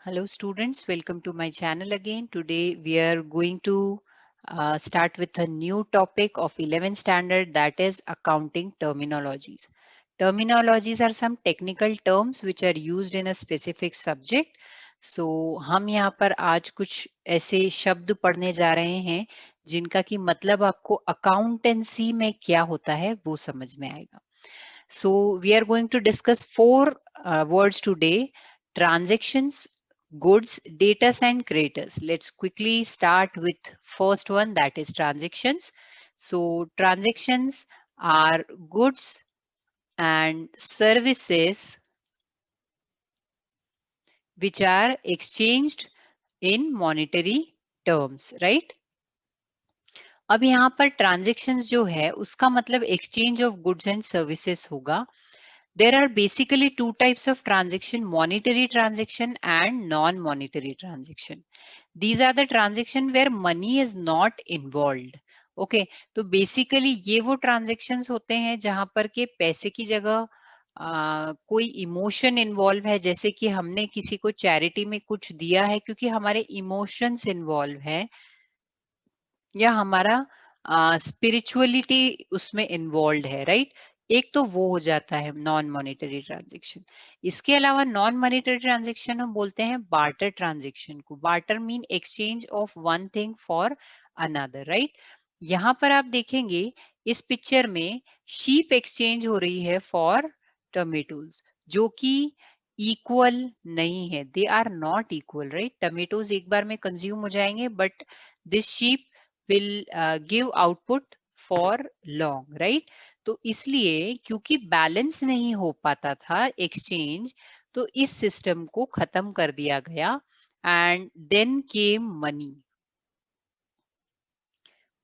Hello students, welcome to my channel again. Today we are going to start with a new topic of 11th standard, that is accounting terminologies. Terminologies are some technical terms which are used in a specific subject. So हम यहाँ पर आज कुछ ऐसे शब्द पढ़ने जा रहे हैं जिनका कि मतलब आपको अकाउंटेंसी में क्या होता है वो समझ में आएगा. So we are going to discuss four words today: transactions, goods, debtors and creditors. Let's quickly start with first one, that is transactions. So transactions are goods and services which are exchanged in monetary terms, right? अब यहाँ पर transactions जो है उसका मतलब exchange of goods and services होगा. There are basically two types of transaction: monetary transaction and non-monetary transaction. These are the transaction where money is not involved. Okay, तो basically ये वो transactions होते हैं जहां पर के पैसे की जगह कोई इमोशन इन्वॉल्व है, जैसे कि हमने किसी को चैरिटी में कुछ दिया है क्योंकि हमारे इमोशंस इन्वॉल्व है या हमारा स्पिरिचुअलिटी उसमें इन्वॉल्व है, राइट? एक तो वो हो जाता है नॉन मॉनेटरी ट्रांजेक्शन. इसके अलावा नॉन मॉनेटरी ट्रांजेक्शन हम बोलते हैं बार्टर ट्रांजेक्शन को. Barter mean exchange of one thing for another, right? यहाँ पर आप देखेंगे इस पिक्चर में शीप एक्सचेंज हो रही है फॉर टमेटोज, जो कि इक्वल नहीं है. They are not equal, right? Tomatoes एक बार में कंज्यूम हो जाएंगे but this sheep will give output for long, right? तो इसलिए क्योंकि बैलेंस नहीं हो पाता था एक्सचेंज, तो इस सिस्टम को खत्म कर दिया गया एंड देन केम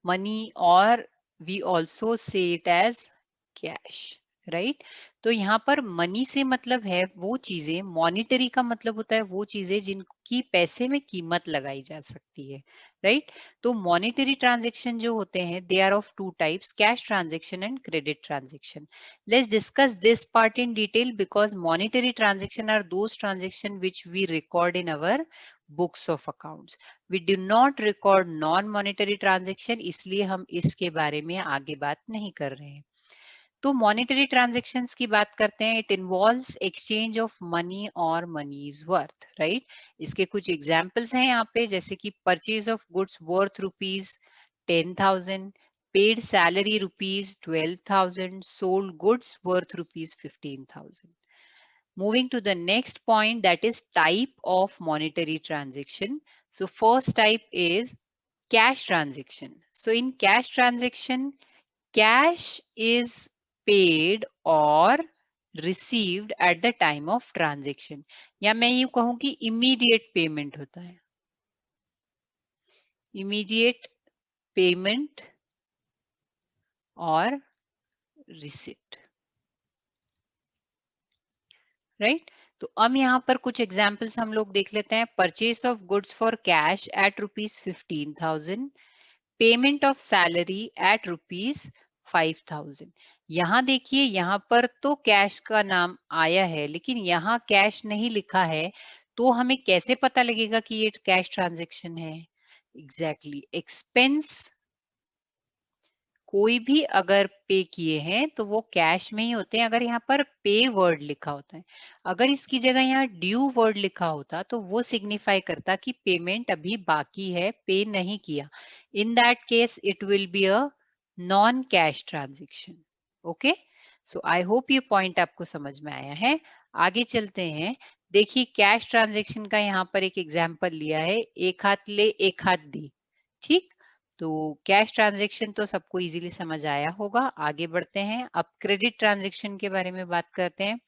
मनी और we also say it as cash, right? तो यहाँ पर मनी से मतलब है वो चीजें, मॉनिटरी का मतलब होता है वो चीजें जिनकी पैसे में कीमत लगाई जा सकती है, राइट? तो मॉनिटरी ट्रांजेक्शन जो होते हैं they are of two types: cash transaction and credit transaction. Let's discuss this part in detail because monetary transaction are those transaction which we record in our books of accounts. We do not record non-monetary transaction, इसलिए हम इसके बारे में आगे बात नहीं कर रहे हैं. तो मॉनेटरी ट्रांजेक्शन्स की बात करते हैं. It involves exchange of money और मनीज वर्थ, राइट? इसके कुछ एग्जांपल्स हैं यहाँ पे, जैसे कि purchase of goods worth rupees 10,000, paid salary rupees 12,000, sold goods worth rupees 15,000. Moving to the next point, that is type of monetary transaction. So first type is cash transaction. So in cash transaction, cash is paid or received at the time of transaction. या मैं यूं कहूं कि immediate payment होता है. Immediate payment or receipt. Right? तो अब यहाँ पर कुछ एग्जाम्पल्स हम लोग देख लेते हैं. Purchase of goods for cash at rupees 15,000, payment of salary at rupees 5,000. यहाँ देखिए, यहाँ पर तो कैश का नाम आया है लेकिन यहाँ कैश नहीं लिखा है, तो हमें कैसे पता लगेगा कि ये कैश ट्रांजेक्शन है? एग्जैक्टली, एक्सपेंस कोई भी अगर पे किए हैं तो वो कैश में ही होते हैं अगर यहाँ पर पे वर्ड लिखा होता है. अगर इसकी जगह यहाँ ड्यू वर्ड लिखा होता तो वो सिग्निफाई करता कि पेमेंट अभी बाकी है, पे नहीं किया. In that case it will be a non cash transaction. Okay, so I hope ये पॉइंट आपको समझ में आया है. आगे चलते हैं. देखिए, कैश ट्रांजेक्शन का यहाँ पर एक एग्जाम्पल लिया है, एक हाथ ले एक हाथ दी. ठीक, तो कैश ट्रांजैक्शन तो सबको इजीली समझ आया होगा. आगे बढ़ते हैं. अब क्रेडिट ट्रांजैक्शन के बारे में बात करते हैं.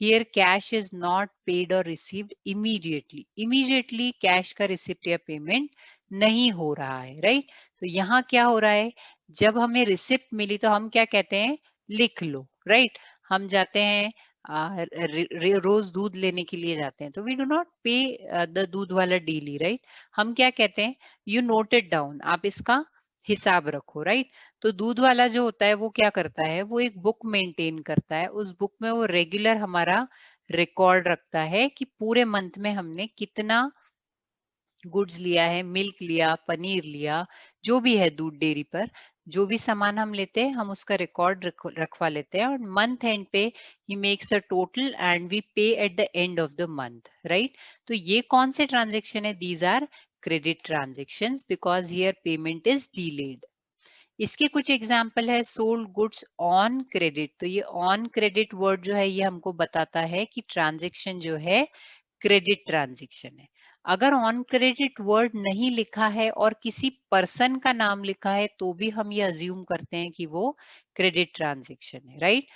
Here cash is not paid और रिसीव्ड इमीडिएटली. इमीडिएटली कैश का रिसिप्ट या पेमेंट नहीं हो रहा है, राइट? तो यहाँ क्या हो रहा है, जब हमें रिसिप्ट मिली तो हम क्या कहते हैं, लिख लो, राइट? हम जाते हैं रोज दूध लेने के लिए जाते हैं तो वी डू नॉट पे द दूध वाला डेली, राइट? हम क्या कहते हैं, यू नोट इट डाउन, आप इसका हिसाब रखो, राइट? तो दूध वाला जो होता है वो क्या करता है, वो एक बुक मेंटेन करता है. उस बुक में वो रेगुलर हमारा रिकॉर्ड रखता है कि पूरे मंथ में हमने कितना गुड्स लिया है, मिल्क लिया, पनीर लिया, जो भी है दूध डेयरी पर जो भी सामान हम लेते हैं हम उसका रिकॉर्ड रखवा लेते हैं और month end pay he makes a total and we pay at the end of the month, right? तो ये कौन से ट्रांजेक्शन है? These are credit transactions because here payment is delayed. इसके कुछ एग्जाम्पल है, सोल्ड गुड्स ऑन क्रेडिट। तो ये ऑन क्रेडिट वर्ड जो है ये हमको बताता है कि ट्रांजेक्शन जो है क्रेडिट ट्रांजेक्शन है। अगर ऑन क्रेडिट वर्ड नहीं लिखा है और किसी पर्सन का नाम लिखा है तो भी हम ये अज्यूम करते हैं कि वो क्रेडिट ट्रांजेक्शन है, राइट?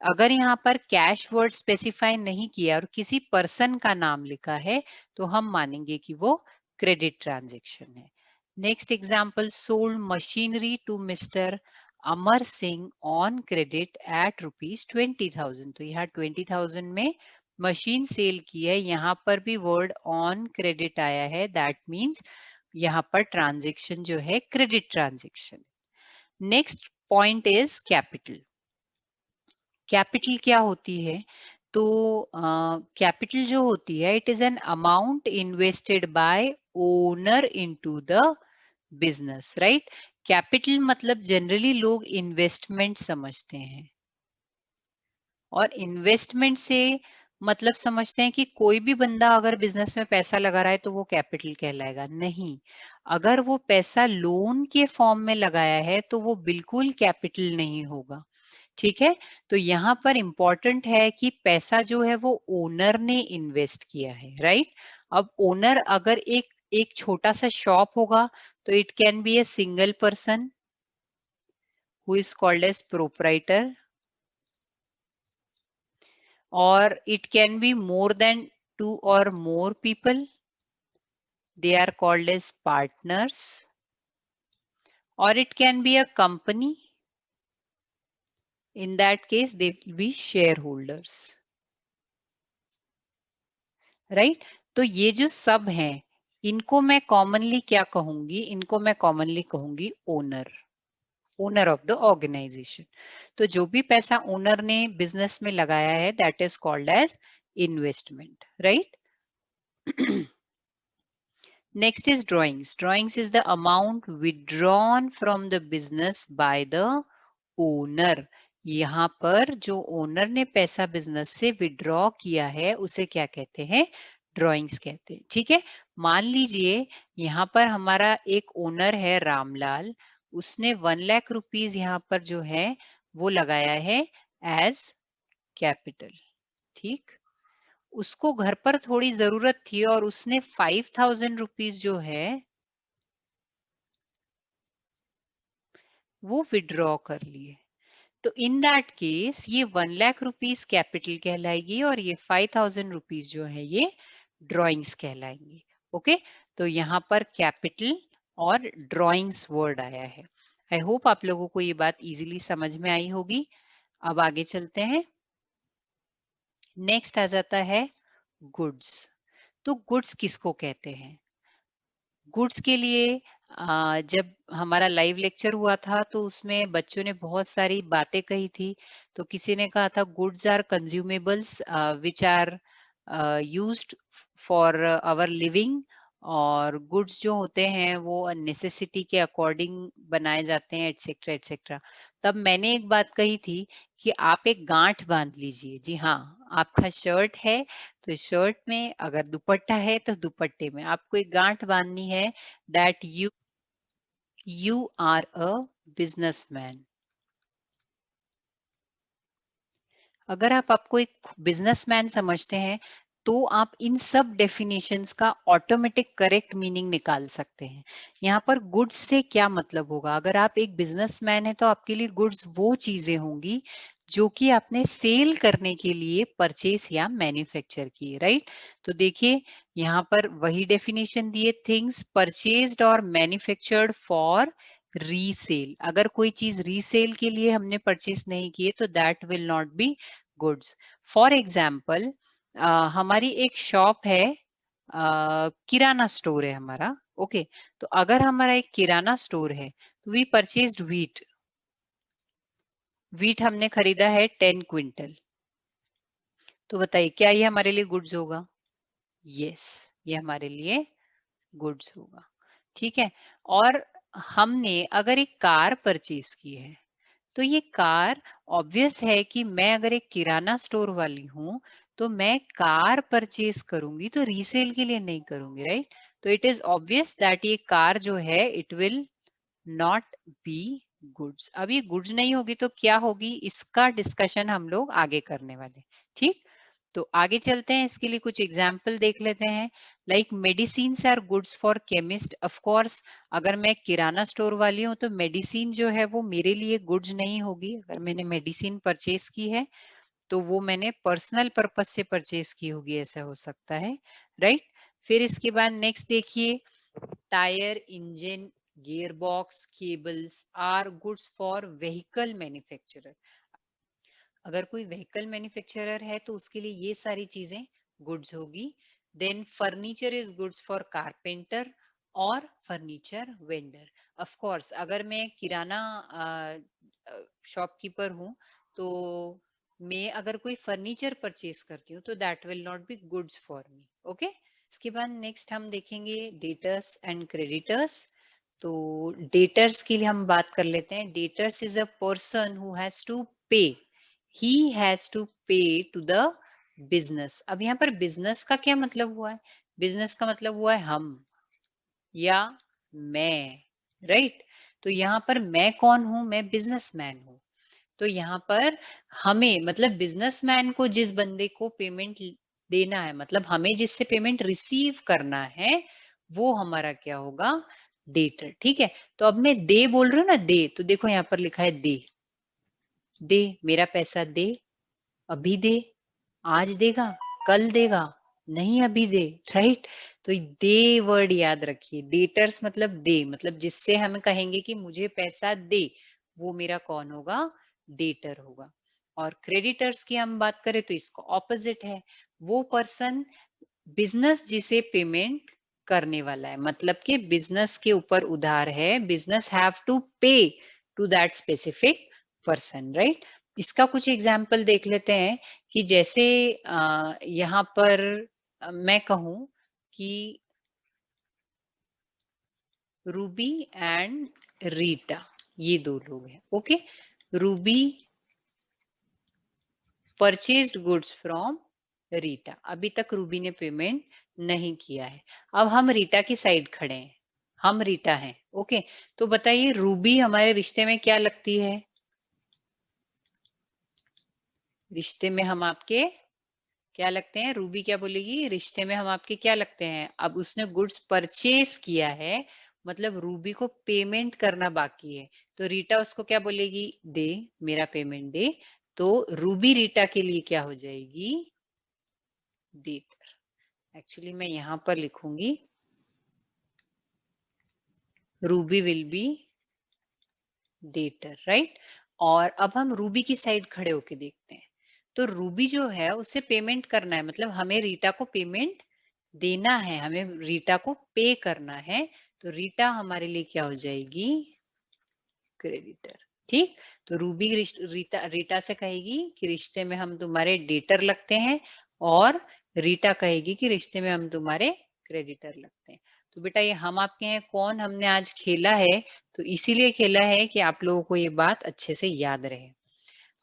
अगर यहाँ पर कैश वर्ड स्पेसिफाई नहीं किया और किसी पर्सन का नाम लिखा है तो हम मानेंगे कि वो क्रेडिट ट्रांजेक्शन है। Next example, sold machinery to mister Amar Singh on credit at ₹20,000। तो यहाँ 20,000 में मशीन सेल की है, यहाँ पर भी वर्ड ऑन क्रेडिट आया है, दैट मीन्स यहाँ पर ट्रांजेक्शन जो है credit transaction. Next point is capital. Capital क्या होती है? तो कैपिटल जो होती है it is an amount invested bye owner into the business, right? Capital मतलब जनरली लोग इन्वेस्टमेंट समझते हैं और इन्वेस्टमेंट से मतलब समझते हैं कि कोई भी बंदा अगर बिजनेस में पैसा लगा रहा है तो वो कैपिटल कहलाएगा। नहीं, अगर वो पैसा लोन के फॉर्म में लगाया है तो वो बिल्कुल कैपिटल नहीं होगा, ठीक है? तो यहाँ पर इंपॉर्टेंट है कि पैसा जो है वो ओनर ने इन्वेस्ट किया है, राइट? अब ओनर अगर एक एक छोटा सा शॉप होगा तो it can be a single person who is called as proprietor, or it can be more than two or more people. They are called as partners, or it can be a company. In that case, they will be shareholders, right? तो ये जो सब हैं, इनको मैं commonly क्या कहूंगी? इनको मैं कॉमनली कहूंगी owner, owner of the organisation. तो जो भी पैसा ओनर ने बिजनेस में लगाया है that is called as investment, right? Next is drawings. Drawings is the amount withdrawn from the business by the owner. यहाँ पर जो ओनर ने पैसा बिजनेस से विड्रॉ किया है उसे क्या कहते हैं? ड्रॉइंग्स कहते हैं, ठीक है? मान लीजिए यहाँ पर हमारा एक ओनर है रामलाल, उसने 1,00,000 रुपीज यहाँ पर जो है वो लगाया है एज कैपिटल, ठीक? उसको घर पर थोड़ी जरूरत थी और उसने 5,000 रुपीज जो है वो विड्रॉ कर लिए। तो इन दैट केस ये 1,00,000 रुपीज कैपिटल कहलाएगी और ये 5,000 रुपीज जो है ये ड्रॉइंग्स कहलाएंगे। ओके, तो यहाँ पर कैपिटल और ड्रॉइंग्स वर्ड आया है। आई होप आप लोगों को ये बात इजीली समझ में आई होगी। अब आगे चलते हैं। नेक्स्ट आ जाता है गुड्स। तो गुड्स किसको कहते हैं? गुड्स के लिए जब हमारा लाइव लेक्चर हुआ था तो उसमें बच्चों ने बहुत सारी बातें कही थी। तो किसी ने कहा था goods are consumables which are used for our living, और गुड्स जो होते हैं वो नेसेसिटी के अकॉर्डिंग बनाए जाते हैं, एटसेट्रा एटसेट्रा। तब मैंने एक बात कही थी कि आप एक गांठ बांध लीजिए। जी हाँ, आपका शर्ट है तो शर्ट में, अगर दुपट्टा है तो दुपट्टे में आपको एक गांठ बांधनी है, that you are a businessman. अगर आप आपको एक बिजनेसमैन समझते हैं तो आप इन सब डेफिनेशंस का ऑटोमेटिक करेक्ट मीनिंग निकाल सकते हैं। यहाँ पर गुड्स से क्या मतलब होगा? अगर आप एक बिजनेसमैन है तो आपके लिए गुड्स वो चीजें होंगी जो कि आपने सेल करने के लिए परचेस या मैन्युफैक्चर की, राइट? तो देखिए यहाँ पर वही डेफिनेशन दिए, थिंग्स परचेज्ड और मैन्युफैक्चर्ड फॉर रीसेल। अगर कोई चीज रीसेल के लिए हमने परचेस नहीं की है तो that will not be goods. For example हमारी एक शॉप है, किराना स्टोर है हमारा, ओके? तो अगर हमारा एक किराना स्टोर है तो वी परचेज्ड व्हीट। व्हीट हमने खरीदा है 10 क्विंटल। तो बताइए क्या ये हमारे लिए गुड्स होगा? यस, ये हमारे लिए गुड्स होगा। ठीक है। और हमने अगर एक कार परचेज की है, तो ये कार, ऑब्वियस है कि मैं अगर एक किराना स्टोर वाली हूं, तो मैं कार परचेज करूंगी तो रीसेल के लिए नहीं करूंगी, राइट? तो इट इज ऑब्वियस दैट ये कार जो है it will not be goods. अब ये गुड्स नहीं होगी तो क्या होगी, इसका डिस्कशन हम लोग आगे करने वाले। ठीक, तो आगे चलते हैं, इसके लिए कुछ एग्जाम्पल देख लेते हैं। Like medicine are goods for chemist. Of course, अगर मैं किराना स्टोर वाली हूँ तो मेडिसिन जो है वो मेरे लिए गुड्स नहीं होगी। अगर मैंने मेडिसिन परचेज की है तो वो मैंने पर्सनल पर्पस से परचेज की होगी, ऐसा हो सकता है, राइट? फिर इसके बाद नेक्स्ट देखिए, tyre, engine, gearbox, cables are goods for vehicle manufacturer. अगर कोई व्हीकल मैन्युफैक्चरर है तो उसके लिए ये सारी चीजें गुड्स होगी। Then furniture is goods for carpenter और फर्नीचर वेंडर। ऑफ कोर्स, अगर मैं किराना शॉपकीपर हूँ तो मैं अगर कोई फर्नीचर परचेज करती हूँ तो that will not be goods for me. Okay, इसके बाद नेक्स्ट हम देखेंगे डेटर्स एंड क्रेडिटर्स। तो डेटर्स के लिए हम बात कर लेते हैं। Debtors is a person who has to pay, he has to pay to the business। अब यहाँ पर बिजनेस का क्या मतलब हुआ है? बिजनेस का मतलब हुआ है हम या मैं, राइट? तो यहाँ पर मैं कौन हूं? मैं बिजनेसमैन हूं। तो यहाँ पर हमें, मतलब बिजनेसमैन को जिस बंदे को पेमेंट देना है, मतलब हमें जिससे पेमेंट रिसीव करना है, वो हमारा क्या होगा? डेटर। ठीक है, तो अब मैं दे बोल रही हूँ ना, दे, तो देखो यहाँ पर लिखा है दे। दे, मेरा पैसा दे, अभी दे, आज देगा, कल देगा, नहीं अभी दे, राइट? तो दे वर्ड याद रखिए। डेटर्स मतलब दे, मतलब जिससे हम कहेंगे कि मुझे पैसा दे, वो मेरा कौन होगा? डेटर होगा। और क्रेडिटर्स की हम बात करें तो इसका ऑपोजिट है, वो पर्सन, बिजनेस जिसे पेमेंट करने वाला है, मतलब कि बिजनेस के ऊपर उधार है, business have to pay to that specific person, right? इसका कुछ एग्जाम्पल देख लेते हैं कि जैसे यहाँ पर मैं कहूं कि रूबी एंड रीटा, ये दो लोग हैं। Okay, Ruby purchased goods from Rita. अभी तक रूबी ने पेमेंट नहीं किया है। अब हम रीटा की साइड खड़े हैं, हम रीटा हैं। ओके, तो बताइए रूबी हमारे रिश्ते में क्या लगती है? रिश्ते में हम आपके क्या लगते हैं? रूबी क्या बोलेगी? रिश्ते में हम आपके क्या लगते हैं? अब उसने गुड्स परचेज किया है, मतलब रूबी को पेमेंट करना बाकी है, तो रीटा उसको क्या बोलेगी? दे, मेरा पेमेंट दे। तो रूबी रीटा के लिए क्या हो जाएगी? डेटर। एक्चुअली मैं यहां पर लिखूंगी Ruby will be debtor, right? और अब हम रूबी की साइड खड़े होके देखते हैं। तो रूबी जो है उसे पेमेंट करना है, मतलब हमें रीटा को पेमेंट देना है, हमें रीटा को पे करना है। तो रीटा हमारे लिए क्या हो जाएगी? क्रेडिटर। ठीक, तो रूबी रीटा रीटा से कहेगी कि रिश्ते में हम तुम्हारे डेटर लगते हैं, और रीटा कहेगी कि रिश्ते में हम तुम्हारे क्रेडिटर लगते हैं। तो बेटा ये हम आपके हैं कौन, हमने आज खेला है, तो इसीलिए खेला है कि आप लोगों को ये बात अच्छे से याद रहे।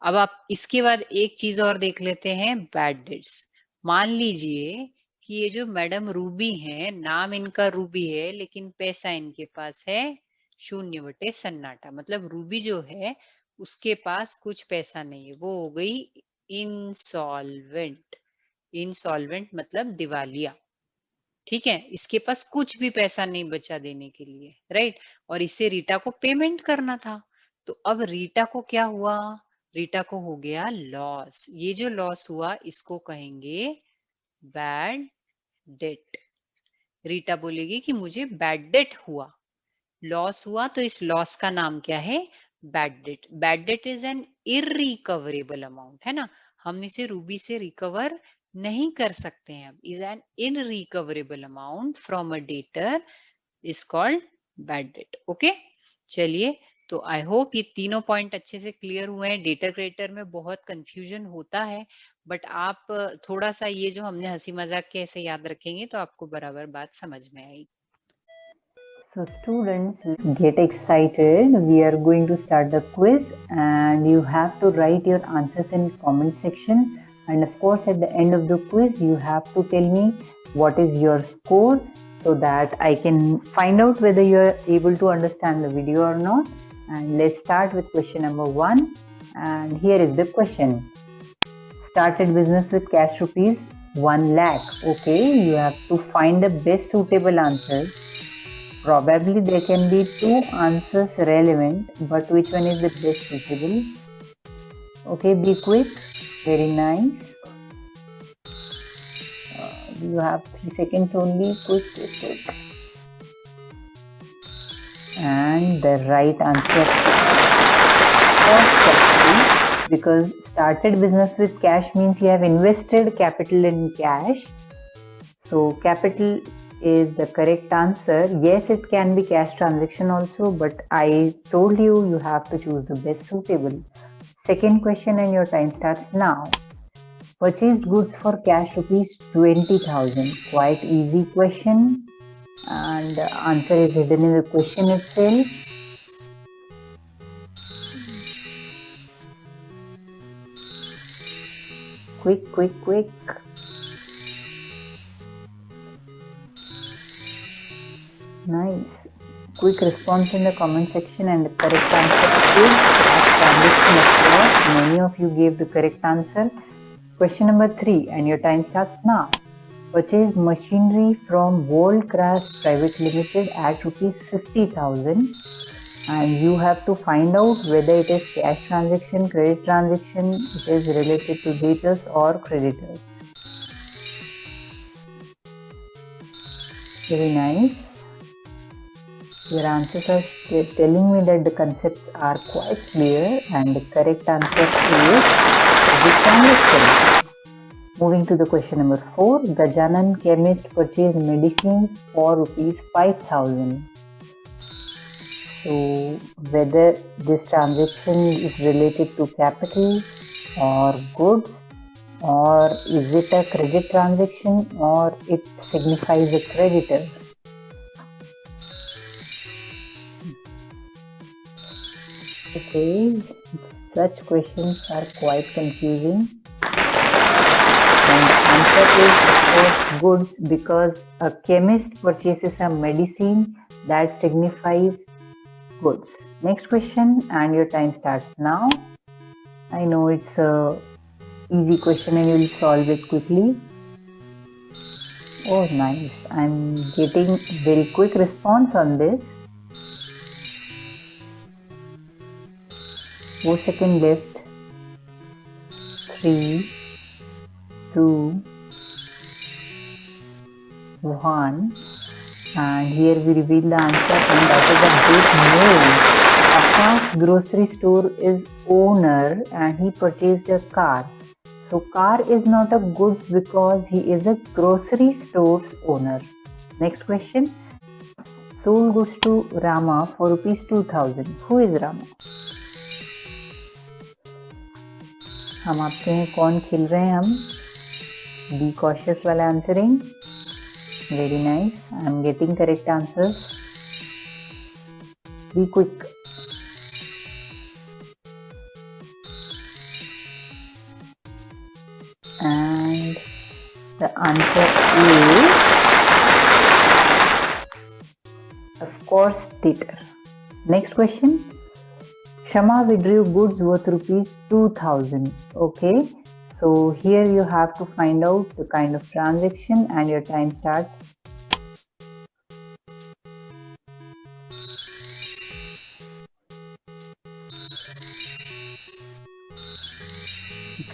अब आप इसके बाद एक चीज और देख लेते हैं, बैड डेट्स। मान लीजिए कि ये जो मैडम रूबी है, नाम इनका रूबी है लेकिन पैसा इनके पास है शून्य बटे सन्नाटा, मतलब रूबी जो है उसके पास कुछ पैसा नहीं है, वो हो गई इंसॉल्वेंट। इंसॉल्वेंट मतलब दिवालिया। ठीक है, इसके पास कुछ भी पैसा नहीं बचा देने के लिए, राइट? और इसे रीटा को पेमेंट करना था। तो अब रीटा को क्या हुआ? रीटा को हो गया लॉस। ये जो लॉस हुआ इसको कहेंगे बैड डेट। रीटा बोलेगी कि मुझे बैड डेट हुआ, लॉस हुआ, तो इस लॉस का नाम क्या है? Bad debt. Bad debt is an irrecoverable amount, है ना? हम इसे रूबी से रिकवर नहीं कर सकते हैं। अब is an unrecoverable amount from a debtor is called bad debt. Okay, चलिए, तो आई होप ये तीनों पॉइंट अच्छे से क्लियर हुए हैं। डेटर क्रेडिटर में बहुत कंफ्यूजन होता है, बट आप थोड़ा सा ये जो हमने हंसी मजाक के ऐसे याद रखेंगे तो आपको बराबर बात समझ में आएगी. So students, get excited. We are going to start the quiz and you have to write your answers in comment section. And of course, at the end of the quiz, you have to tell me what is your score so that I can find out whether you are able to understand the video or not. And let's start with question number 1. And here is the question. Started business with cash rupees 1 lakh. Okay, you have to find the best suitable answer. Probably there can be two answers relevant, but which one is the best suitable? Okay, be quick. Very nice. You have 3 seconds only. Quick, quick, quick. And the right answer is capital, because started business with cash means you have invested capital in cash. So capital is the correct answer. Yes, it can be cash transaction also, but I told you have to choose the best suitable. Second question and your time starts now. Purchased goods for cash rupees 20,000. Quite easy question and the answer is hidden in the question itself. Quick, quick, quick. Nice. Quick response in the comment section and the correct answer is cash transaction, of course. Many of you gave the correct answer. Question number 3 and your time starts now. Purchase machinery from World-Class Private Limited at rupees 50,000 and you have to find out whether it is cash transaction, credit transaction, it is related to debtors or creditors. Very nice. Your answers are telling me that the concepts are quite clear and the correct answer is credit transaction. Moving to the question number 4, Gajanan chemist purchased medicines for rupees 5,000. So whether this transaction is related to capital or goods, or is it a credit transaction or it signifies a creditor? Okay, such questions are quite confusing. And the answer is of course goods, because a chemist purchases a medicine that signifies goods. Next question and your time starts now. I know it's a easy question and you'll solve it quickly. Oh nice, I'm getting very quick response on this. 4 seconds left. 3, 2, 1. And here we reveal the answer, and that is a big no. Akash grocery store is owner and he purchased a car. So car is not a goods because he is a grocery store's owner. Next question. Sold goods to Rama for rupees 2,000. Who is Rama? हम आपके हैं कौन खेल रहे हैं हम? Be cautious while answering. Very nice. I am getting correct answers. Be quick. And the answer is, of course, debtor. Next question. Shama withdrew goods worth rupees 2,000. Okay. So here you have to find out the kind of transaction and your time starts.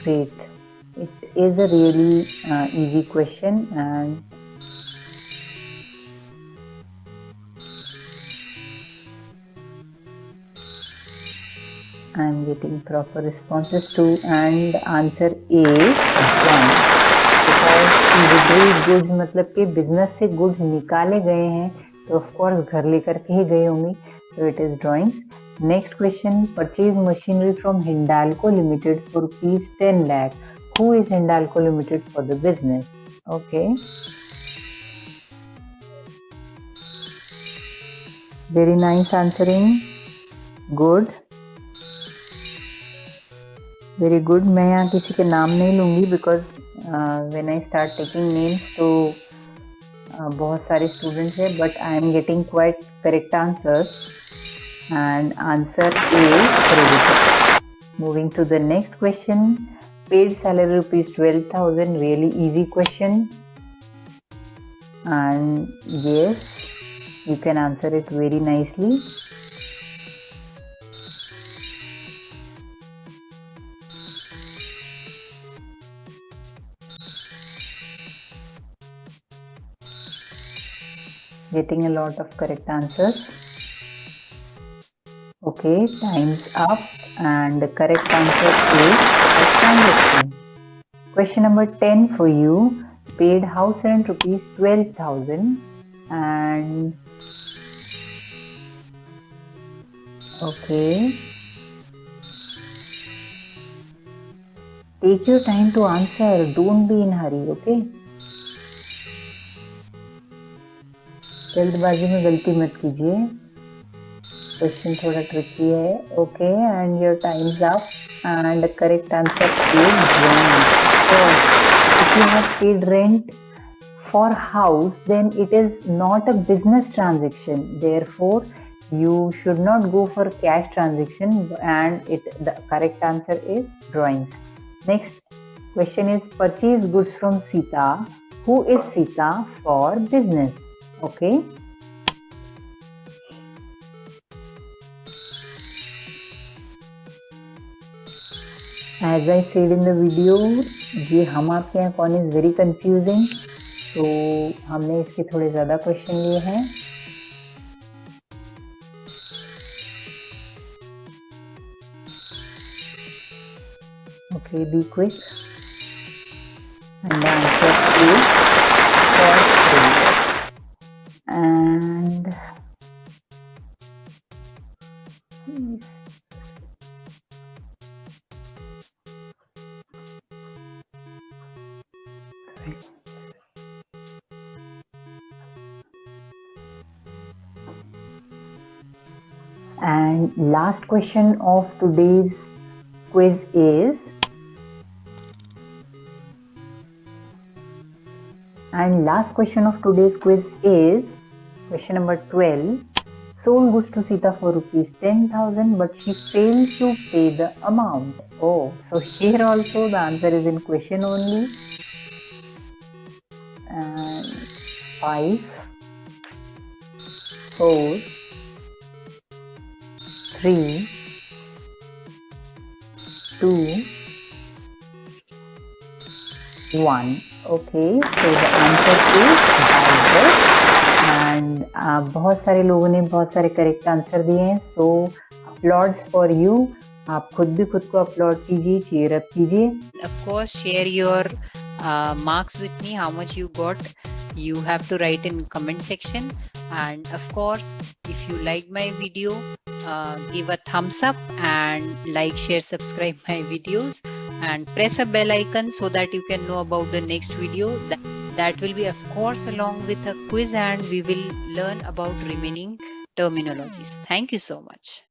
Great. It is a really easy question and I am getting proper responses too, and the answer is drawings. Because withdrew goods मतलब कि business से goods निकाले गए हैं तो of course घर लेकर के ही गए होंगे, तो it is drawings. Next question. Purchase machinery from Hindalco limited for rupees 10 lakh. who is Hindalco Limited for the business? Okay. Very nice answering. Good. Very good. मैं यहाँ किसी के नाम नहीं लूँगी because when I start taking names तो बहुत सारे students हैं, but I am getting quite correct answers and answer A credited. Moving to the next question. Paid salary rupees 12,000. Really easy question. And yes, you can answer it very nicely. Getting a lot of correct answers. Okay, time's up and the correct answer is transaction. Question number 10 for you. Paid house rent rupees 12,000 and okay. Take your time to answer. Don't be in hurry, okay? जल्दबाजी में गलती मत कीजिए. Question थोड़ा tricky है. Okay, and your time's up. And the correct answer is rent. So, if you have paid rent for house, then it is not a business transaction. Therefore, you should not go for cash transaction. And the correct answer is drawings. Next question is purchase goods from Sita. Who is Sita for business? Okay. As I said in the video, ये हम आपके यहाँ कौन is very confusing. तो हमने इसके थोड़े ज़्यादा क्वेश्चन लिए हैं. Okay, be quick. And the answer is for 3. And last question of today's quiz is question number 12. Sold goods to Sita for rupees 10,000, but she failed to pay the amount. Oh, so here also the answer is in question only. And 5, 4, 3, 2, 1. Okay, so the answer is Bangkok. And बहुत सारे लोगों ने बहुत सारे correct answer दिए हैं. सो अपलॉड्स for you. आप खुद भी खुद को अपलॉड कीजिए, चीयर अप कीजिए. Of course, share your marks with me, how much you got. You have to write in comment section. And of course, if you like my video, give a thumbs up and like, share, subscribe my videos and press a bell icon so that you can know about the next video. That will be of course along with a quiz, and we will learn about remaining terminologies. Thank you so much.